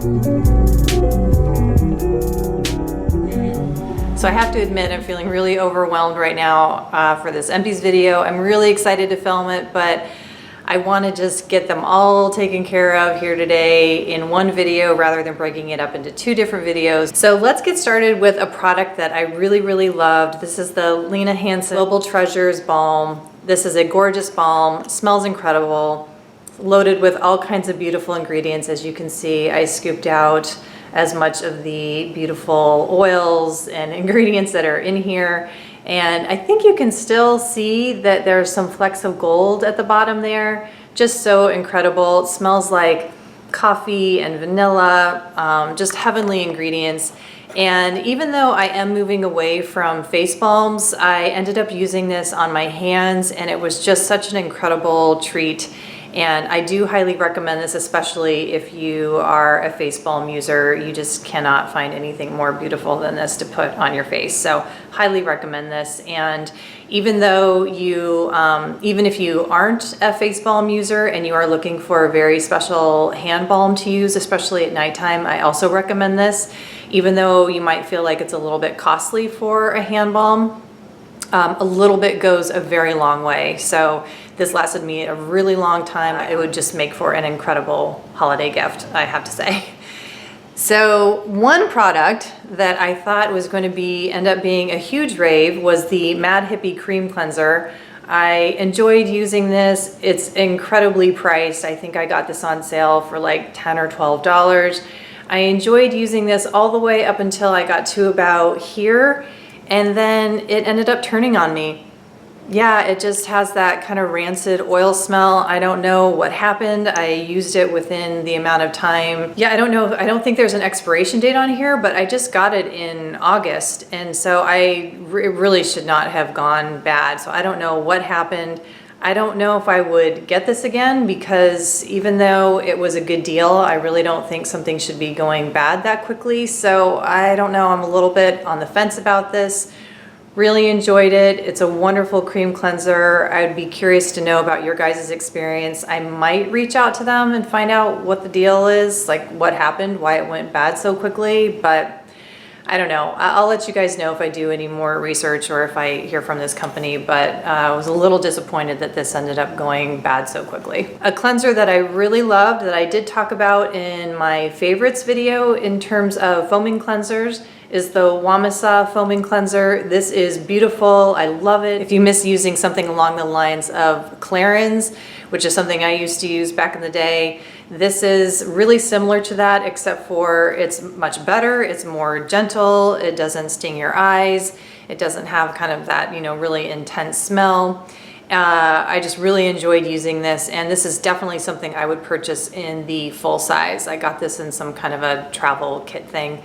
So I have to admit, I'm feeling really overwhelmed right now for this Empties video. I'm really excited to film it, but I want to just get them all taken care of here today in one video rather than breaking it up into two different videos. So let's get started with a product that I really loved. This is the Lina Global Treasures Balm. This is a gorgeous balm, smells incredible, loaded with all kinds of beautiful ingredients. As you can see, I scooped out as much of the beautiful oils and ingredients that are in here. And I think you can still see that there's some flecks of gold at the bottom there. Just so incredible. It smells like coffee and vanilla, just heavenly ingredients. And even though I am moving away from face balms, I ended up using this on my hands, and it was just such an incredible treat. And I do highly recommend this, especially if you are a face balm user. You just cannot find anything more beautiful than this to put on your face. So highly recommend this. And even though you, even if you aren't a face balm user and you are looking for a very special hand balm to use, especially at nighttime, I also recommend this. Even though you might feel like it's a little bit costly for a hand balm, a little bit goes a very long way. So this lasted me a really long time. It would just make for an incredible holiday gift, I have to say. So one product that I thought was going to end up being a huge rave was the Mad Hippie Cream Cleanser. I enjoyed using this. It's incredibly priced. I think I got this on sale for like $10 or $12. I enjoyed using this all the way up until I got to about here. And then it ended up turning on me. Yeah, it just has that kind of rancid oil smell. I don't know what happened. I used it within the amount of time. Yeah, I don't know. I don't think there's an expiration date on here, but I just got it in August. And so it really should not have gone bad. So I don't know what happened. I don't know if I would get this again, because even though it was a good deal, I really don't think something should be going bad that quickly. So I don't know, I'm a little bit on the fence about this. Really enjoyed it. It's a wonderful cream cleanser. I'd be curious to know about your guys' experience. I might reach out to them and find out what the deal is, like what happened, why it went bad so quickly, but I don't know. I'll let you guys know if I do any more research or if I hear from this company, but I was a little disappointed that this ended up going bad so quickly. A cleanser that I really loved, that I did talk about in my favorites video in terms of foaming cleansers, is the WAAMAS foaming cleanser. This is beautiful. I love it. If you miss using something along the lines of Clarins, which is something I used to use back in the day, this is really similar to that, except for it's much better. It's more gentle. It doesn't sting your eyes. It doesn't have kind of that, really intense smell. I just really enjoyed using this, and this is definitely something I would purchase in the full size. I got this in some kind of a travel kit thing.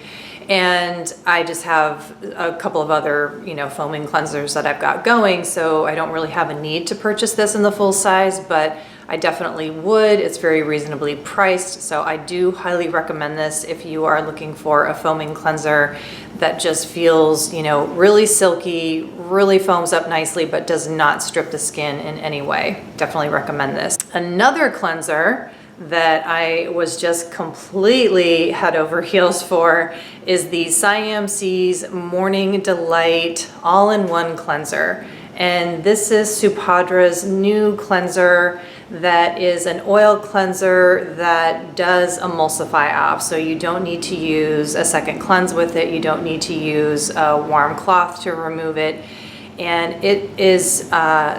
And I just have a couple of other, foaming cleansers that I've got going, so I don't really have a need to purchase this in the full size, but I definitely would. It's very reasonably priced, so I do highly recommend this if you are looking for a foaming cleanser that just feels, really silky, really foams up nicely, but does not strip the skin in any way. Definitely recommend this. Another cleanser that I was just completely head over heels for is the Siam's Morning Delight All-in-One Cleanser. And this is Supadra's new cleanser that is an oil cleanser that does emulsify off. So you don't need to use a second cleanse with it. You don't need to use a warm cloth to remove it. And it is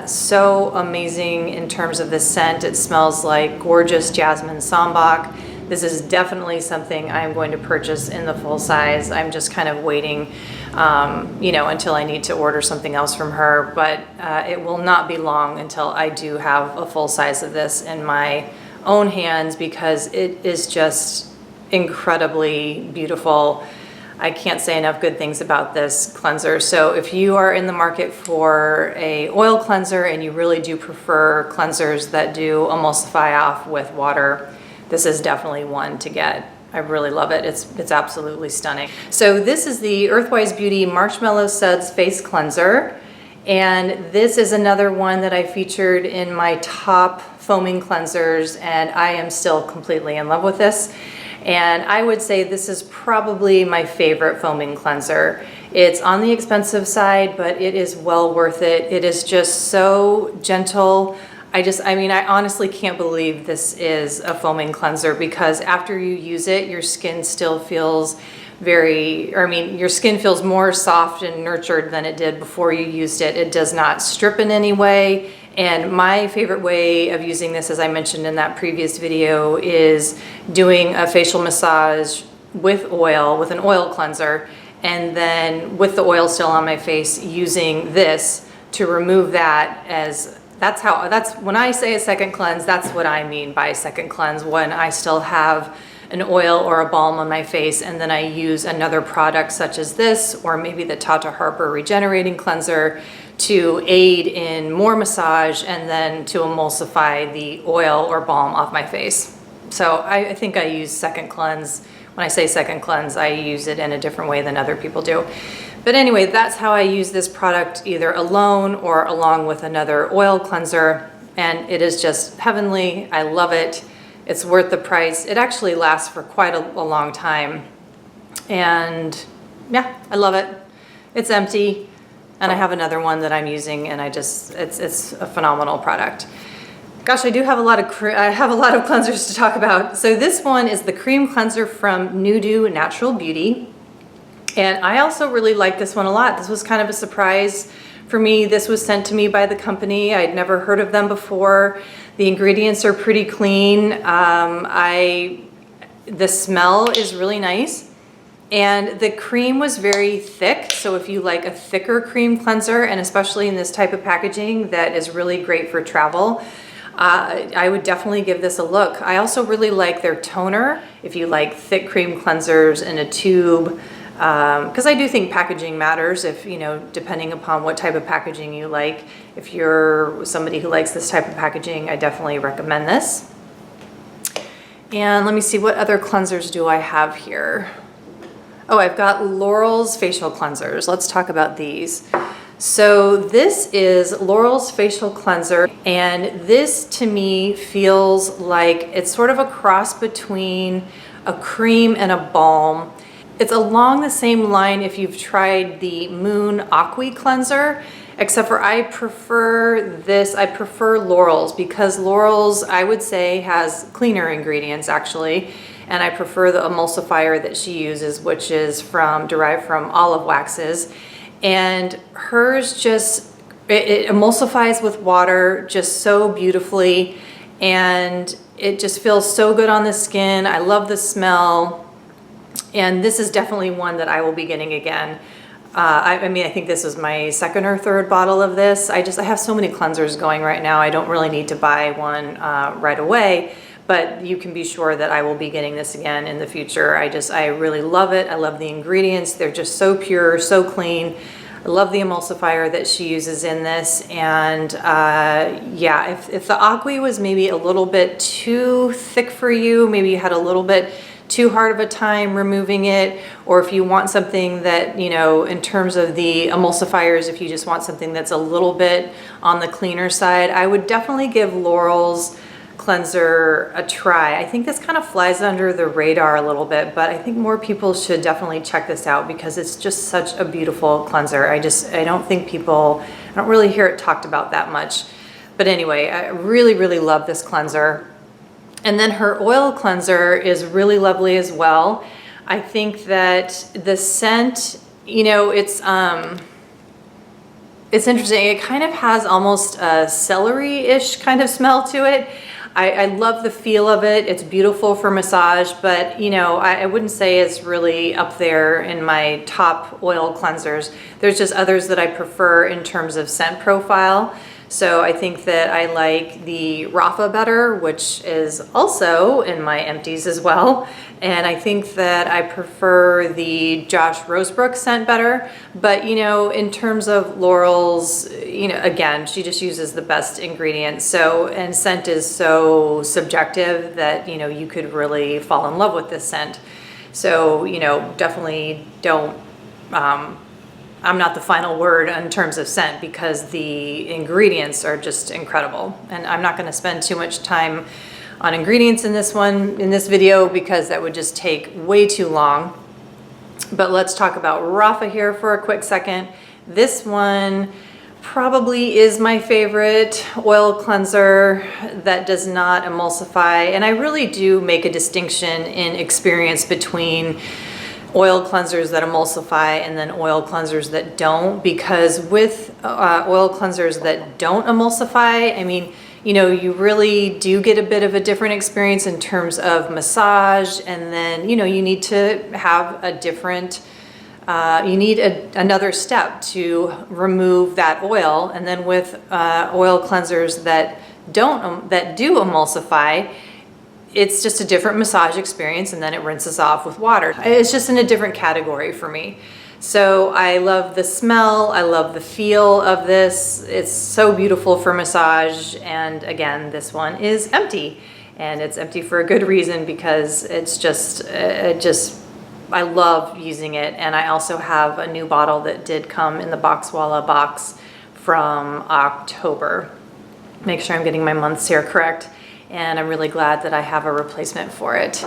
so amazing in terms of the scent. It smells like gorgeous jasmine sambac. This is definitely something I'm going to purchase in the full size. I'm just kind of waiting, until I need to order something else from her. But it will not be long until I do have a full size of this in my own hands, because it is just incredibly beautiful. I can't say enough good things about this cleanser. So if you are in the market for a oil cleanser and you really do prefer cleansers that do emulsify off with water, this is definitely one to get. I really love it. It's absolutely stunning. So this is the Earthwise Beauty Marshmallow Suds Face Cleanser. And this is another one that I featured in my top foaming cleansers, and I am still completely in love with this. And I would say this is probably my favorite foaming cleanser. It's on the expensive side, but it is well worth it. It is just so gentle. I mean, I honestly can't believe this is a foaming cleanser, because after you use it, your skin still feels your skin feels more soft and nurtured than it did before you used it. It does not strip in any way. And my favorite way of using this, as I mentioned in that previous video, is doing a facial massage with an oil cleanser, and then with the oil still on my face, using this to remove that. That's when I say a second cleanse, that's what I mean by a second cleanse, when I still have an oil or a balm on my face, and then I use another product such as this, or maybe the Tata Harper Regenerating Cleanser, to aid in more massage and then to emulsify the oil or balm off my face. So I think I use second cleanse. When I say second cleanse, I use it in a different way than other people do. But anyway, that's how I use this product, either alone or along with another oil cleanser. And it is just heavenly. I love it. It's worth the price. It actually lasts for quite a long time. And yeah, I love it. It's empty. And I have another one that I'm using, and it's a phenomenal product. Gosh, I have a lot of cleansers to talk about. So this one is the cream cleanser from Nudu Natural Beauty. And I also really like this one a lot. This was kind of a surprise for me. This was sent to me by the company. I'd never heard of them before. The ingredients are pretty clean. The smell is really nice. And the cream was very thick. So if you like a thicker cream cleanser, and especially in this type of packaging that is really great for travel, I would definitely give this a look. I also really like their toner. If you like thick cream cleansers in a tube, because I do think packaging matters, depending upon what type of packaging you like. If you're somebody who likes this type of packaging, I definitely recommend this. And let me see, what other cleansers do I have here? Oh, I've got Laurels facial cleansers. Let's talk about these. So this is Laurels facial cleanser, and this to me feels like it's sort of a cross between a cream and a balm. It's along the same line if you've tried the Moon Aqua cleanser, except for I prefer Laurels, because Laurels, I would say, has cleaner ingredients actually. And I prefer the emulsifier that she uses, which is derived from olive waxes. And hers it emulsifies with water just so beautifully. And it just feels so good on the skin. I love the smell. And this is definitely one that I will be getting again. I think this is my second or third bottle of this. I have so many cleansers going right now. I don't really need to buy one right away. But you can be sure that I will be getting this again in the future. I really love it. I love the ingredients. They're just so pure, so clean. I love the emulsifier that she uses in this. And yeah, if the Aqua was maybe a little bit too thick for you, maybe you had a little bit too hard of a time removing it, or if you want something that, in terms of the emulsifiers, if you just want something that's a little bit on the cleaner side, I would definitely give Laurel's cleanser a try. I think this kind of flies under the radar a little bit, but I think more people should definitely check this out, because it's just such a beautiful cleanser. I don't really hear it talked about that much. But anyway, I really, really love this cleanser. And then her oil cleanser is really lovely as well. I think that the scent, it's interesting. It kind of has almost a celery-ish kind of smell to it. I love the feel of it. It's beautiful for massage, but I wouldn't say it's really up there in my top oil cleansers. There's just others that I prefer in terms of scent profile. So I think that I like the Rafah better, which is also in my empties as well. And I think that I prefer the Josh Rosebrook scent better. But, in terms of Laurel's, again, she just uses the best ingredients. And scent is so subjective that, you could really fall in love with this scent. So, definitely don't, I'm not the final word in terms of scent, because the ingredients are just incredible. And I'm not going to spend too much time on ingredients in this video, because that would just take way too long. But let's talk about Rafah here for a quick second. This one probably is my favorite oil cleanser that does not emulsify. And I really do make a distinction in experience between oil cleansers that emulsify and then oil cleansers that don't, because with oil cleansers that don't emulsify, I mean, you know, you really do get a bit of a different experience in terms of massage, and then, you know, you need to have a different, you need another step to remove that oil. And then with oil cleansers that do emulsify, it's just a different massage experience, and then it rinses off with water. It's just in a different category for me. So I love the smell, I love the feel of this. It's so beautiful for massage. And again, this one is empty, and it's empty for a good reason, because it's just, I love using it. And I also have a new bottle that did come in the Boxwalla box from October. Make sure I'm getting my months here correct. And I'm really glad that I have a replacement for it.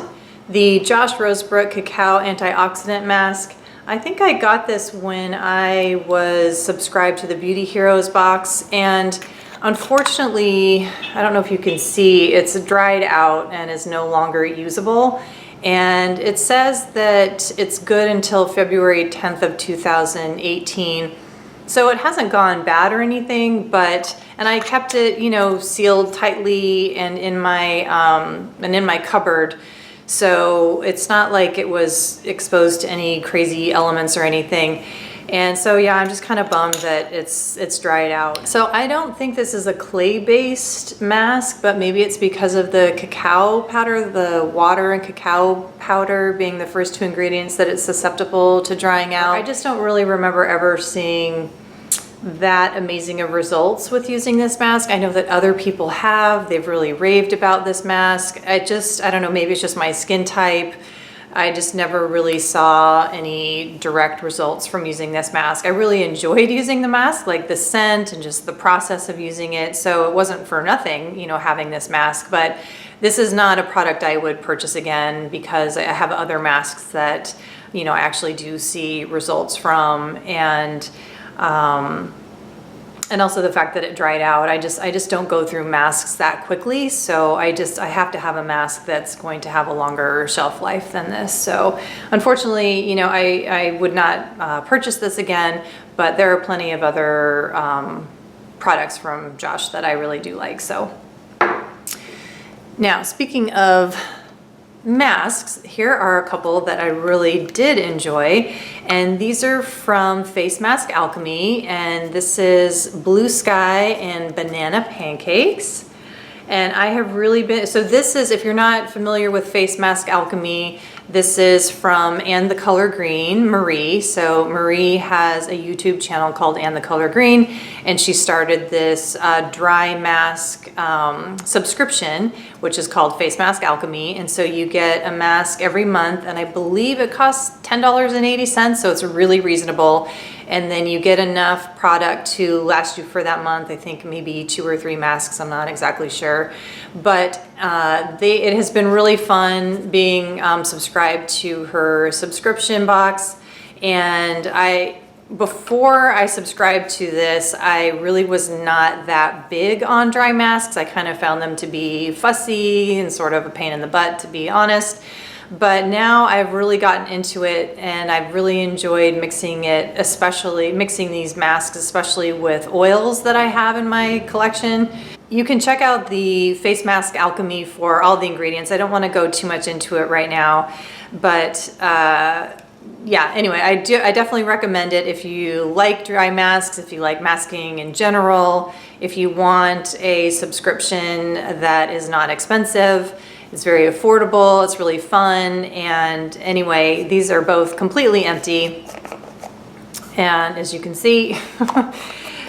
The Josh Rosebrook Cacao Antioxidant Mask. I think I got this when I was subscribed to the Beauty Heroes box, and unfortunately, I don't know if you can see, it's dried out and is no longer usable. And it says that it's good until February 10th of 2018. So it hasn't gone bad or anything, but, and I kept it, you know, sealed tightly and in my cupboard. So it's not like it was exposed to any crazy elements or anything. And so yeah, I'm just kind of bummed that it's dried out. So I don't think this is a clay-based mask, but maybe it's because of the cacao powder, the water and cacao powder being the first two ingredients, that it's susceptible to drying out. I just don't really remember ever seeing that amazing of results with using this mask. I know that other people have. They've really raved about this mask. I don't know, maybe it's just my skin type. I just never really saw any direct results from using this mask. I really enjoyed using the mask, like the scent and just the process of using it. So it wasn't for nothing, you know, having this mask. But this is not a product I would purchase again, because I have other masks that, you know, I actually do see results from. And also the fact that it dried out. I just don't go through masks that quickly. So I have to have a mask that's going to have a longer shelf life than this. So unfortunately, you know, I would not purchase this again, but there are plenty of other products from Josh that I really do like. So now, speaking of masks, here are a couple that I really did enjoy, and these are from Facemask Alchemy, and this is Blue Sky and Banana Pancakes. And I have really been, so this is, if you're not familiar with Facemask Alchemy, this is from And the Color Green, Marie. So Marie has a YouTube channel called And the Color Green, and she started this dry mask subscription, which is called Facemask Alchemy. And so you get a mask every month, and I believe it costs $10.80, so it's really reasonable. And then you get enough product to last you for that month. I think maybe 2 or 3 masks, I'm not exactly sure. But it has been really fun being subscribed to her subscription box. And before I subscribed to this, I really was not that big on dry masks. I kind of found them to be fussy and sort of a pain in the butt, to be honest. But now I've really gotten into it, and I've really enjoyed mixing it, especially mixing these masks, especially with oils that I have in my collection. You can check out the Facemask Alchemy for all the ingredients. I don't want to go too much into it right now, but yeah, anyway, I definitely recommend it if you like dry masks, if you like masking in general, if you want a subscription that is not expensive. It's very affordable, it's really fun, and anyway, these are both completely empty. And as you can see,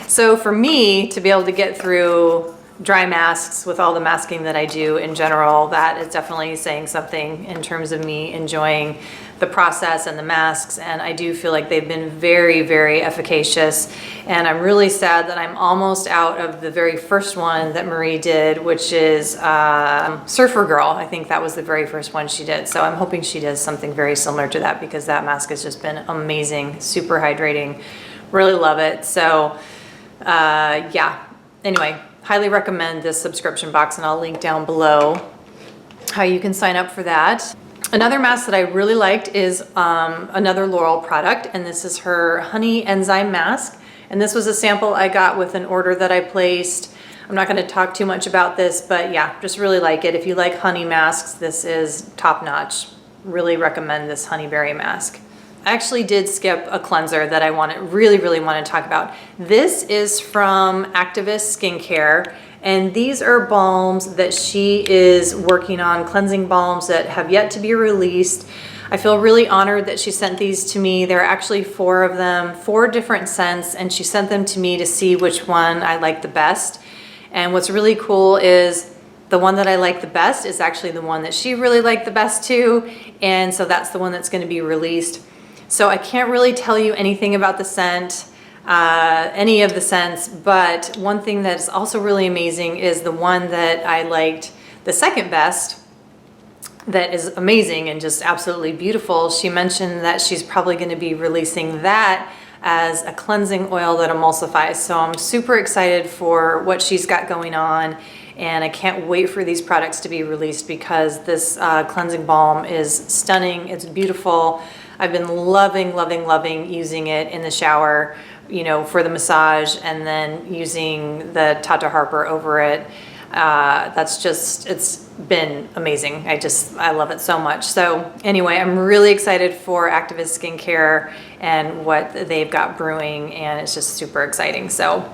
so for me to be able to get through dry masks with all the masking that I do in general. That is definitely saying something in terms of me enjoying the process and the masks, and I do feel like they've been very, very efficacious. And I'm really sad that I'm almost out of the very first one that Marie did, which is Surfer Girl. I think that was the very first one she did. So I'm hoping she does something very similar to that, because that mask has just been amazing, super hydrating, really love it. So yeah, anyway, highly recommend this subscription box, and I'll link down below how you can sign up for that. Another mask that I really liked is another Laurel product, and this is her Honey Enzyme Mask. And this was a sample I got with an order that I placed. I'm not going to talk too much about this, but yeah, just really like it. If you like honey masks, this is top notch. Really recommend this honeyberry mask. I actually did skip a cleanser that I really want to talk about. This is from Activist Skincare, and these are balms that she is working on, cleansing balms that have yet to be released. I feel really honored that she sent these to me. There are actually 4 of them, 4 different scents, and she sent them to me to see which one I like the best. And what's really cool is the one that I like the best is actually the one that she really liked the best too, and so that's the one that's going to be released. So I can't really tell you anything about the scent, any of the scents, but one thing that's also really amazing is the one that I liked the second best, that is amazing and just absolutely beautiful. She mentioned that she's probably going to be releasing that as a cleansing oil that emulsifies. So I'm super excited for what she's got going on, and I can't wait for these products to be released, because this cleansing balm is stunning. It's beautiful. I've been loving using it in the shower, you know, for the massage, and then using the Tata Harper over it. That's just, it's been amazing. I love it so much. So anyway, I'm really excited for Activist Skincare and what they've got brewing, and it's just super exciting. So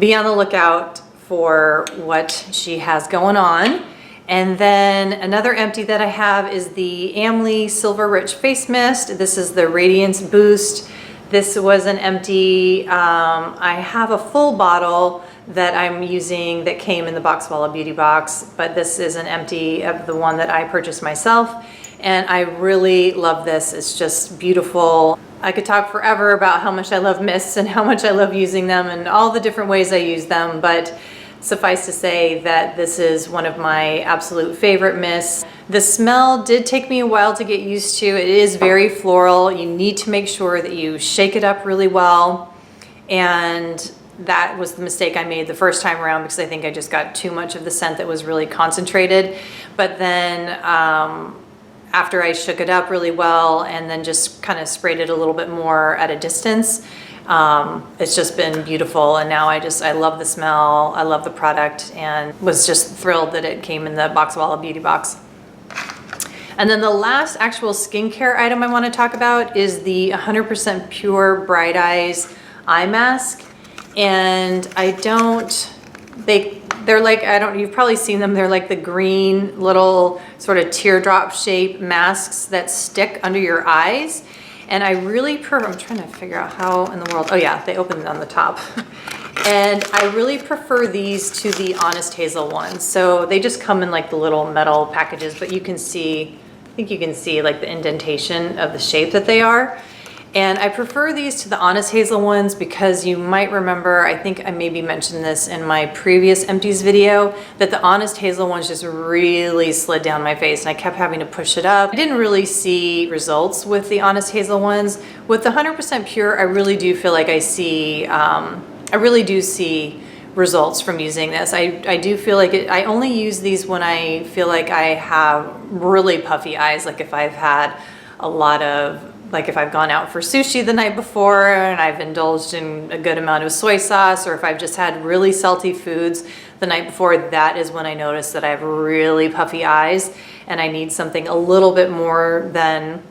be on the lookout for what she has going on. And then another empty that I have is the Amley Silver Rich Face Mist. This is the Radiance Boost. This was an empty. I have a full bottle that I'm using that came in the Boxwalla Beauty box, but this is an empty of the one that I purchased myself, and I really love this. It's just beautiful. I could talk forever about how much I love mists and how much I love using them and all the different ways I use them, but suffice to say that this is one of my absolute favorite mists. The smell did take me a while to get used to. It is very floral. You need to make sure that you shake it up really well, and that was the mistake I made the first time around, because I think I just got too much of the scent that was really concentrated. But then after I shook it up really well and then just kind of sprayed it a little bit more at a distance, it's just been beautiful. And now I love the smell, I love the product, and was just thrilled that it came in the Boxwalla Beauty box. And then the last actual skincare item I want to talk about is the 100% Pure Bright Eyes Eye Mask. And they're like, you've probably seen them. They're like the green little sort of teardrop shape masks that stick under your eyes. And I really I'm trying to figure out how in the world, oh yeah, they open on the top. And I really prefer these to the Honest Hazel ones. So they just come in like the little metal packages, but you can see, I think you can see like the indentation of the shape that they are. And I prefer these to the Honest Hazel ones because you might remember, I think I maybe mentioned this in my previous Empties video, that the Honest Hazel ones just really slid down my face and I kept having to push it up. I didn't really see results with the Honest Hazel ones. With the 100% Pure, I really do feel like I really do see results from using this. I do feel like I only use these when I feel like I have really puffy eyes, like if I've had a lot of, like if I've gone out for sushi the night before and I've indulged in a good amount of soy sauce, or if I've just had really salty foods the night before, that is when I notice that I have really puffy eyes and I need something a little bit more than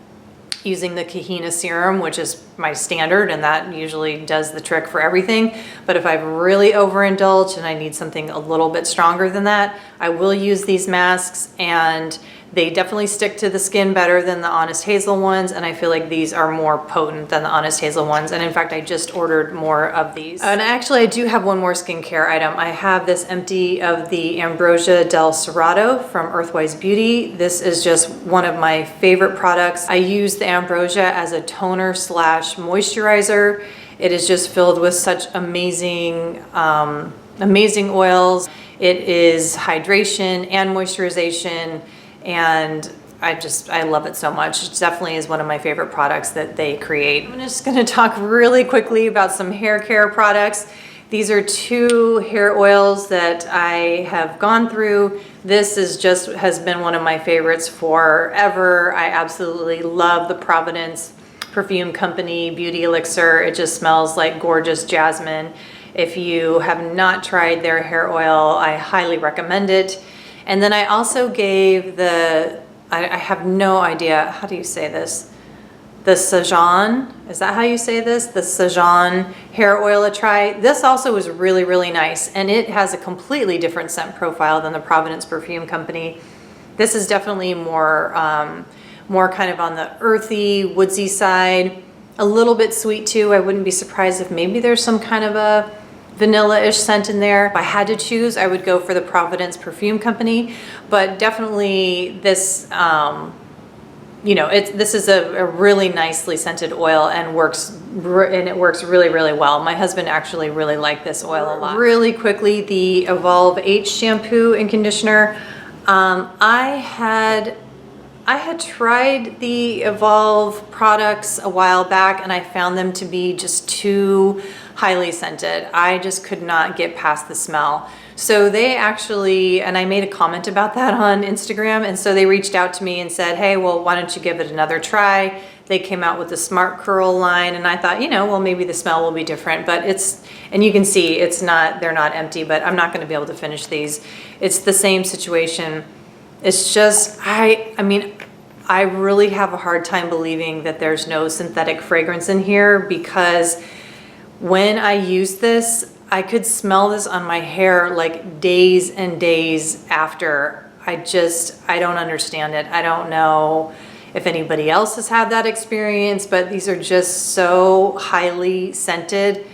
using the Kahina serum, which is my standard, and that usually does the trick for everything. But if I've really overindulged and I need something a little bit stronger than that, I will use these masks, and they definitely stick to the skin better than the Honest Hazel ones, and I feel like these are more potent than the Honest Hazel ones. And in fact, I just ordered more of these. And actually, I do have one more skincare item. I have this empty of the Ambrosia del Cerrado from Earthwise Beauty. This is just one of my favorite products. I use the Ambrosia as a toner slash moisturizer. It is just filled with such amazing, amazing oils. It is hydration and moisturization, and I love it so much. It definitely is one of my favorite products that they create. I'm just gonna talk really quickly about some hair care products. These are 2 hair oils that I have gone through. This has been one of my favorites forever. I absolutely love the Providence Perfume Company Beauty Elixir. It just smells like gorgeous jasmine. If you have not tried their hair oil, I highly recommend it. And then I also gave I have no idea, how do you say this? The Sajan, is that how you say this? The Sajan hair oil a try. This also was really, really nice, and it has a completely different scent profile than the Providence Perfume Company. This is definitely more kind of on the earthy, woodsy side, a little bit sweet too. I wouldn't be surprised if maybe there's some kind of a vanilla-ish scent in there. If I had to choose, I would go for the Providence Perfume Company, but definitely this, you know, this is a really nicely scented oil, and it works really, really well. My husband actually really liked this oil a lot. Really quickly, the Evolvh H shampoo and conditioner. I had tried the Evolvh products a while back, and I found them to be just too highly scented. I just could not get past the smell. So they actually, and I made a comment about that on Instagram, and so they reached out to me and said, hey, well, why don't you give it another try? They came out with the Smart Curl line, and I thought, you know, well, maybe the smell will be different, but and you can see they're not empty, but I'm not gonna be able to finish these. It's the same situation. It's just, I mean, I really have a hard time believing that there's no synthetic fragrance in here, because when I use this, I could smell this on my hair like days and days after. I don't understand it. I don't know if anybody else has had that experience, but these are just so highly scented.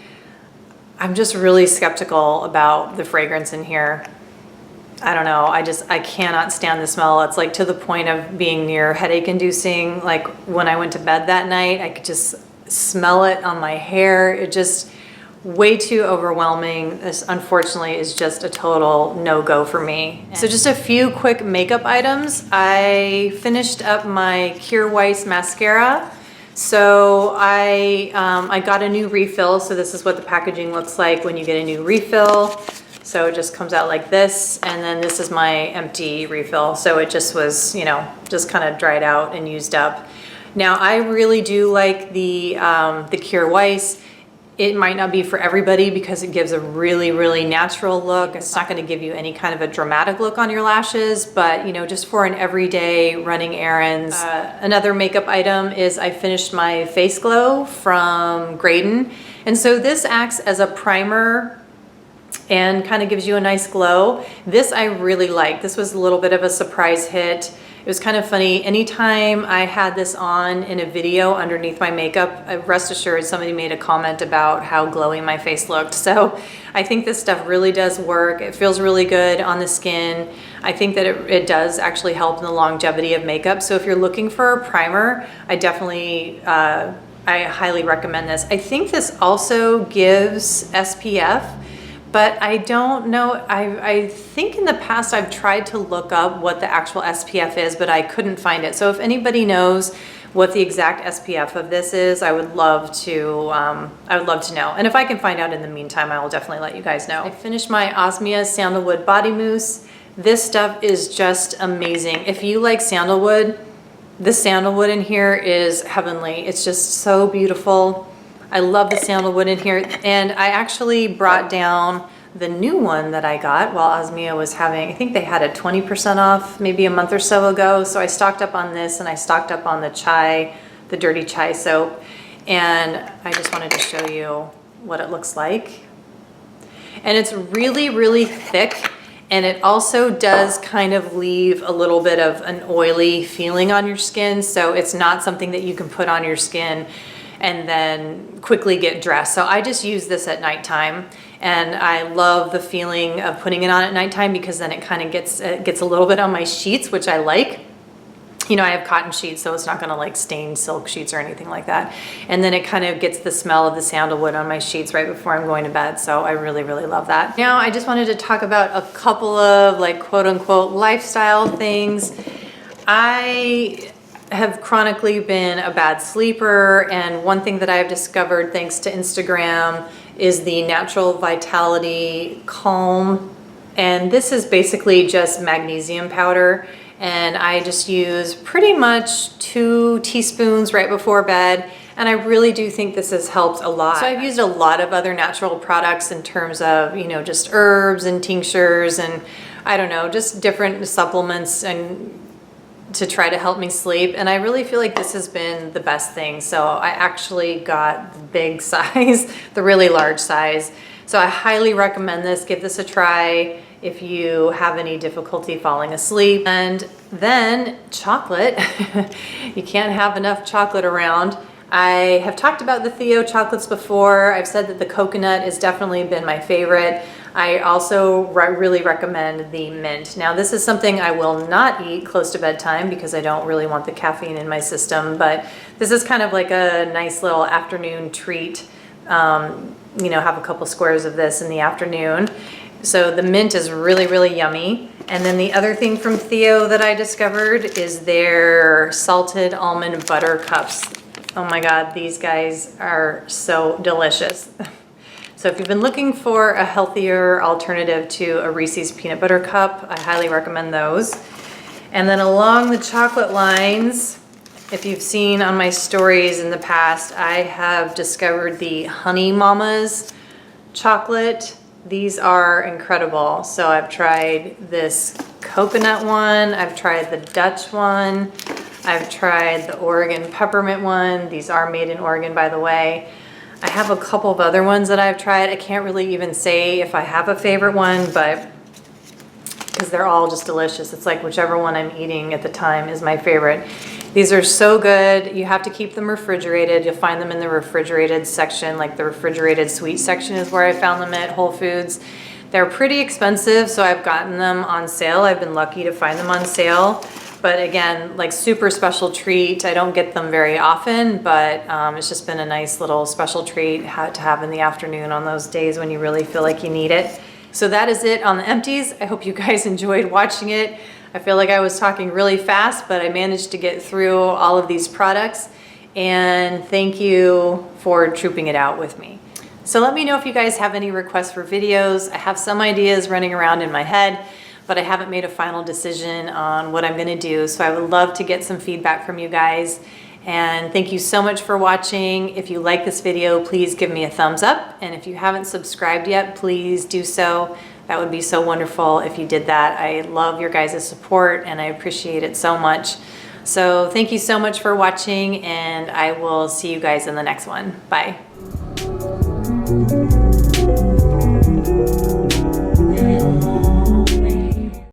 I'm just really skeptical about the fragrance in here. I don't know, I cannot stand the smell. It's like to the point of being near headache inducing. Like when I went to bed that night, I could just smell it on my hair. It just way too overwhelming. This unfortunately is just a total no-go for me. So just a few quick makeup items. I finished up my Kjaer Weis mascara. So I got a new refill. So this is what the packaging looks like when you get a new refill. So it just comes out like this, and then this is my empty refill. So it just was, you know, just kind of dried out and used up. Now I really do like the Kjaer Weis. It might not be for everybody because it gives a really, really natural look. It's not gonna give you any kind of a dramatic look on your lashes, but you know, just for an everyday running errands. Another makeup item is I finished my Face Glow from Graydon. And so this acts as a primer and kind of gives you a nice glow. This I really like. This was a little bit of a surprise hit. It was kind of funny. Anytime I had this on in a video underneath my makeup, rest assured somebody made a comment about how glowy my face looked. So I think this stuff really does work. It feels really good on the skin. I think that it does actually help in the longevity of makeup. So if you're looking for a primer, I definitely, I highly recommend this. I think this also gives SPF. But I don't know, I think in the past I've tried to look up what the actual SPF is, but I couldn't find it. So if anybody knows what the exact SPF of this is, I would love to know. And if I can find out in the meantime, I will definitely let you guys know. I finished my Osmia Sandalwood Body Mousse. This stuff is just amazing. If you like sandalwood, the sandalwood in here is heavenly. It's just so beautiful. I love the sandalwood in here, and I actually brought down the new one that I got while Osmia was having, I think they had it 20% off maybe a month or so ago, so I stocked up on this, and I stocked up on the chai, the dirty chai soap, and I just wanted to show you what it looks like. And it's really, really thick, and it also does kind of leave a little bit of an oily feeling on your skin, so it's not something that you can put on your skin and then quickly get dressed. So I just use this at nighttime, and I love the feeling of putting it on at nighttime because then it kind of gets a little bit on my sheets, which I like. You know, I have cotton sheets, so it's not gonna like stain silk sheets or anything like that. And then it kind of gets the smell of the sandalwood on my sheets right before I'm going to bed. So I really, really love that. Now I just wanted to talk about a couple of like quote unquote lifestyle things. I have chronically been a bad sleeper, and one thing that I've discovered thanks to Instagram is the Natural Vitality Calm. And this is basically just magnesium powder. And I just use pretty much 2 teaspoons right before bed. And I really do think this has helped a lot. So I've used a lot of other natural products in terms of, you know, just herbs and tinctures and I don't know, just different supplements and to try to help me sleep. And I really feel like this has been the best thing. So I actually got the big size, the really large size. So I highly recommend this. Give this a try if you have any difficulty falling asleep. And then chocolate. You can't have enough chocolate around. I have talked about the Theo chocolates before. I've said that the coconut has definitely been my favorite. I also really recommend the mint. Now this is something I will not eat close to bedtime because I don't really want the caffeine in my system, but this is kind of like a nice little afternoon treat. You know, have a couple squares of this in the afternoon. So the mint is really, really yummy. And then the other thing from Theo that I discovered is their salted almond butter cups. Oh my God, these guys are so delicious. So if you've been looking for a healthier alternative to a Reese's peanut butter cup, I highly recommend those. And then along the chocolate lines, if you've seen on my stories in the past, I have discovered the Honey Mamas chocolate. These are incredible. So I've tried this coconut one, I've tried the Dutch one, I've tried the Oregon peppermint one. These are made in Oregon, by the way. I have a couple of other ones that I've tried. I can't really even say if I have a favorite one, but because they're all just delicious. It's like whichever one I'm eating at the time is my favorite. These are so good. You have to keep them refrigerated. You'll find them in the refrigerated section, like the refrigerated sweet section is where I found them at Whole Foods. They're pretty expensive, so I've gotten them on sale. I've been lucky to find them on sale. But again, like super special treat. I don't get them very often, but it's just been a nice little special treat to have in the afternoon on those days when you really feel like you need it. So that is it on the Empties. I hope you guys enjoyed watching it. I feel like I was talking really fast, but I managed to get through all of these products. And thank you for trooping it out with me. So let me know if you guys have any requests for videos. I have some ideas running around in my head, but I haven't made a final decision on what I'm gonna do. So I would love to get some feedback from you guys. And thank you so much for watching. If you like this video, please give me a thumbs up. And if you haven't subscribed yet, please do so. That would be so wonderful if you did that. I love your guys' support and I appreciate it so much. So thank you so much for watching, and I will see you guys in the next one. Bye.